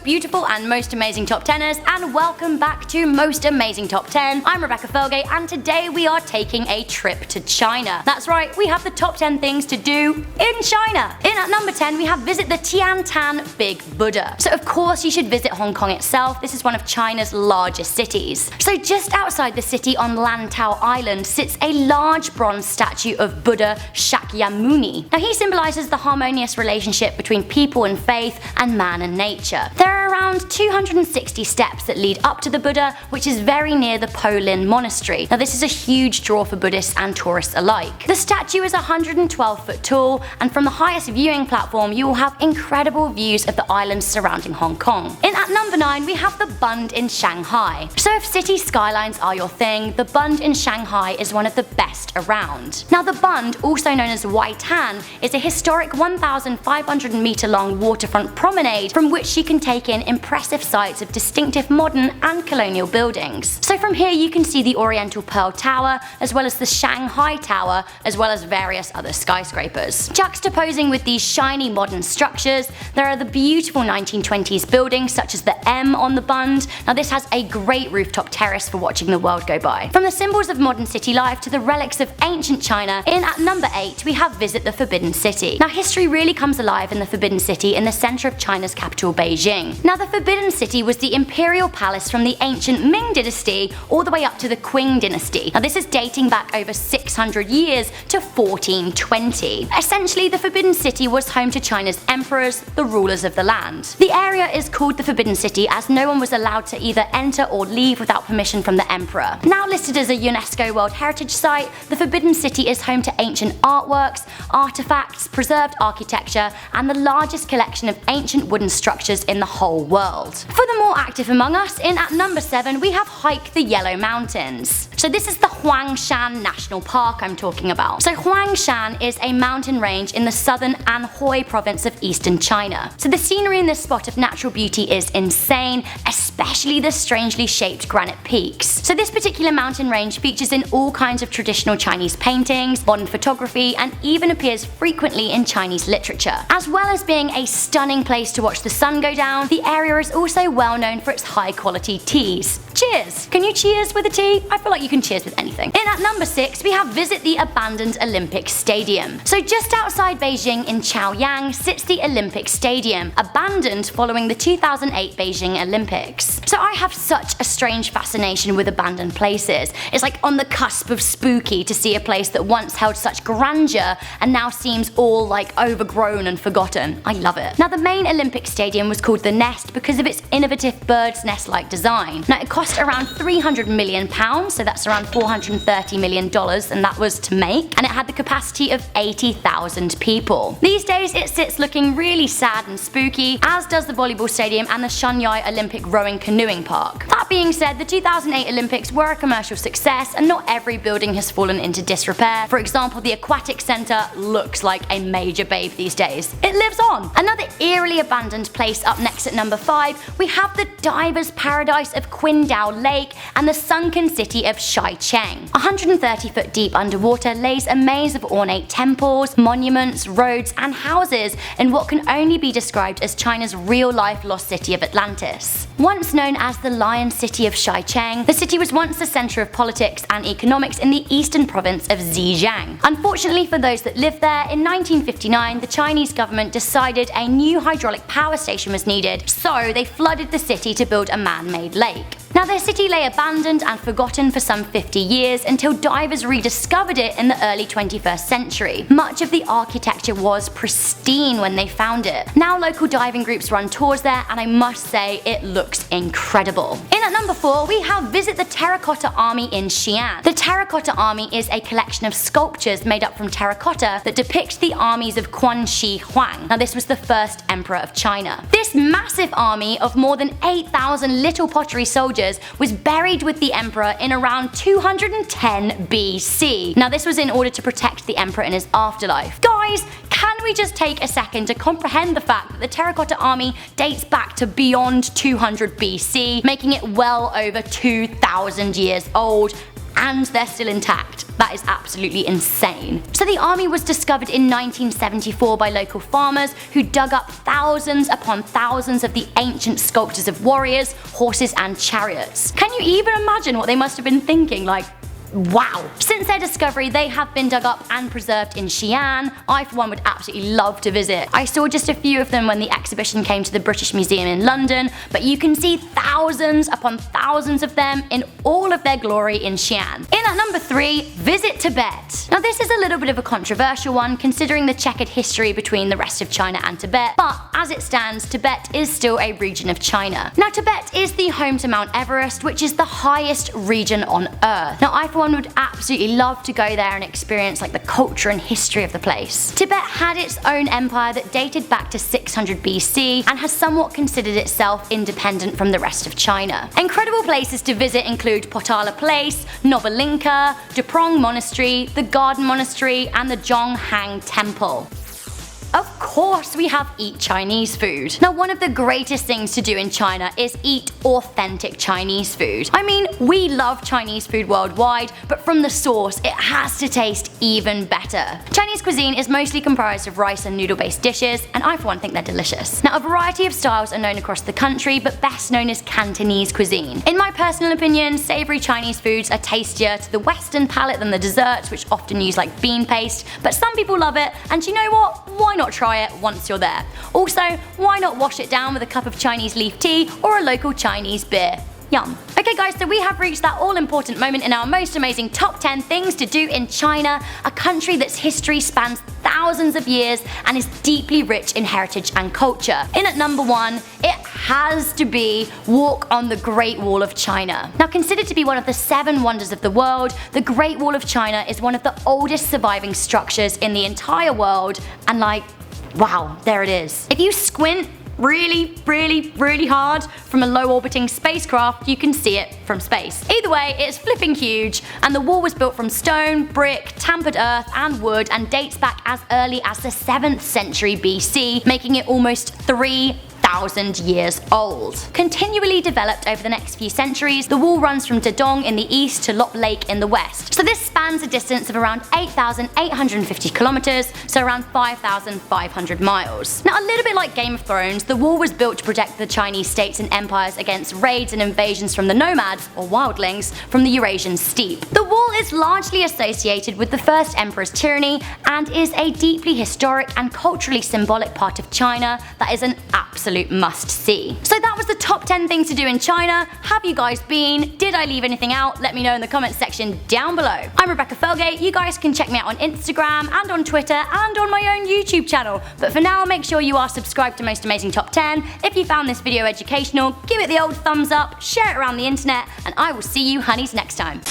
beautiful and most amazing top 10ers, and welcome back to Most Amazing Top 10. I'm Rebecca Felgate, and today we are taking a trip to China. That's right, we have the top 10 things to do in China. In at number 10, we have visit the Tian Big Buddha. So of course you should visit Hong Kong itself. This is one of China's largest cities. So just outside the city on Lantau Island sits a large bronze statue of Buddha Shakyamuni. Now he symbolizes the harmonious relationship between people and faith and man and nature. There are around 260 steps that lead up to the Buddha, which is very near the Po Lin Monastery. Now this is a huge draw for Buddhists and tourists alike. The statue is 112 foot tall, and from the highest viewing platform you will have incredible views of the islands surrounding Hong Kong. In at number 9, we have the Bund in Shanghai. So if city skylines are your thing, the Bund in Shanghai is one of the best around. Now the Bund, also known as Tian, is a historic 1,500 meter long waterfront promenade from which you can take in impressive sights of distinctive modern and colonial buildings. So from here you can see the Oriental Pearl Tower, as well as the Shanghai Tower, as well as various other skyscrapers. Juxtaposing with these shiny modern structures, there are the beautiful 1920s buildings such as the M on the Bund. Now this has a great rooftop terrace for watching the world go by. From the symbols of modern city life to the relics of ancient China, in at number 8 we have visit the Forbidden City. Now history really comes alive in the Forbidden City in the center of China's capital Beijing. Now the Forbidden City was the imperial palace from the ancient Ming dynasty all the way up to the Qing dynasty. Now this is dating back over 600 years to 1420. Essentially the Forbidden City was home to China's emperors, the rulers of the land. The area is called the Forbidden City as no one was allowed to either enter or leave without permission from the emperor. Now listed as a UNESCO World Heritage Site, the Forbidden City is home to ancient artworks, artifacts, preserved architecture, and the largest collection of ancient wooden structures in the whole world. For the more active among us, in at number 7 we have Hike the Yellow Mountains. So this is the Huangshan National Park I'm talking about. So Huangshan is a mountain range in the southern Anhui province of eastern China. So the scenery in this spot of natural beauty is insane, especially the strangely shaped granite peaks. So this particular mountain range features in all kinds of traditional Chinese paintings, modern photography, and even appears frequently in Chinese literature. As well as being a stunning place to watch the sun go down, the area is also well known for its high quality teas. Cheers! Can you cheers with a tea? I feel like you can cheers with anything. In at number 6 we have visit the abandoned Olympic Stadium. So just outside Beijing in Chaoyang sits the Olympic Stadium, abandoned following the 2008 Beijing Olympics. So I have such a strange fascination with abandoned places. It's like on the cusp of spooky to see a place that once held such grandeur and now seems all like overgrown and forgotten. I love it. Now the main Olympic Stadium was called the Nest because of its innovative bird's nest-like design. Now it cost around £300 million, so that's around $430 million, and that was to make, and it had the capacity of 80,000 people. These days it sits looking really sad and spooky, as does the volleyball stadium and the Shanghai Olympic rowing canoeing park. That being said, the 2008 Olympics were a commercial success and not every building has fallen into disrepair. For example, the aquatic centre looks like a major babe these days. It lives on. Another eerily abandoned place up next at number 5, we have the diver's paradise of Qingdao Lake and the sunken city of Cheng. 130 foot deep underwater lays a maze of ornate temples, monuments, roads, and houses in what can only be described as China's real-life lost city of Atlantis. Once known as the Lion City of Cheng, the city was once the center of politics and economics in the eastern province of Zhejiang. Unfortunately for those that lived there, in 1959 the Chinese government decided a new hydraulic power station was needed, so they flooded the city to build a man-made lake. Now their city lay abandoned and forgotten for some 50 years until divers rediscovered it in the early 21st century. Much of the architecture was pristine when they found it. Now local diving groups run tours there, and I must say it looks incredible. In at number 4 we have visit the Terracotta Army in Xi'an. The Terracotta Army is a collection of sculptures made up from terracotta that depict the armies of Quan Shi Huang. Now this was the first emperor of China. This massive army of more than 8,000 little pottery soldiers was buried with the emperor in around 210 BC. Now this was in order to protect the emperor in his afterlife. Guys, can we just take a second to comprehend the fact that the Terracotta Army dates back to beyond 200 BC, making it well over 2,000 years old? and they're still intact. That is absolutely insane. So the army was discovered in 1974 by local farmers who dug up thousands upon thousands of the ancient sculptures of warriors, horses and chariots. Can you even imagine what they must have been thinking? Like, wow. Since their discovery, they have been dug up and preserved in Xi'an. I for one would absolutely love to visit. I saw just a few of them when the exhibition came to the British Museum in London, but you can see thousands upon thousands of them in all of their glory in Xi'an. In at number 3, visit Tibet. Now this is a little bit of a controversial one considering the checkered history between the rest of China and Tibet, but as it stands, Tibet is still a region of China. Now Tibet is the home to Mount Everest, which is the highest region on Earth. Now I for one would absolutely love to go there and experience like the culture and history of the place. Tibet had its own empire that dated back to 600 BC and has somewhat considered itself independent from the rest of China. Incredible places to visit include Potala Place, Novalinka, Duprong Monastery, the Garden Monastery and the Zhonghang Temple. Of course we have eat Chinese food. Now one of the greatest things to do in China is eat authentic Chinese food. I mean, we love Chinese food worldwide, but from the source it has to taste even better. Chinese cuisine is mostly comprised of rice and noodle based dishes, and I for one think they're delicious. Now a variety of styles are known across the country, but best known as Cantonese cuisine. In my personal opinion, savoury Chinese foods are tastier to the Western palate than the desserts, which often use like bean paste, but some people love it, and you know what? Why not try it once you're there? Also, why not wash it down with a cup of Chinese leaf tea or a local Chinese beer? Yum. Okay guys, so we have reached that all important moment in our most amazing top 10 things to do in China, a country that's history spans thousands of years and is deeply rich in heritage and culture. In at number 1, it has to be walk on the Great Wall of China. Now considered to be one of the 7 wonders of the world, the Great Wall of China is one of the oldest surviving structures in the entire world, and like, wow, there it is. If you squint really hard from a low orbiting spacecraft, you can see it from space. Either way, it's flipping huge, and the wall was built from stone, brick, tampered earth and wood and dates back as early as the 7th century BC, making it almost 3,000 years old. Continually developed over the next few centuries, the wall runs from Dadong in the east to Lop Lake in the west. So this spans a distance of around 8,850 kilometers, so around 5,500 miles. Now a little bit like Game of Thrones, the wall was built to protect the Chinese states and empires against raids and invasions from the nomads, or wildlings, from the Eurasian steppe. The wall is largely associated with the first emperor's tyranny and is a deeply historic and culturally symbolic part of China that is an absolute must-see. So that was the top 10 things to do in China. Have you guys been? Did I leave anything out? Let me know in the comments section down below. I'm Rebecca Felgate. You guys can check me out on Instagram and on Twitter and on my own YouTube channel. But for now, make sure you are subscribed to Most Amazing Top 10. If you found this video educational, give it the old thumbs up, share it around the internet, and I will see you honeys next time.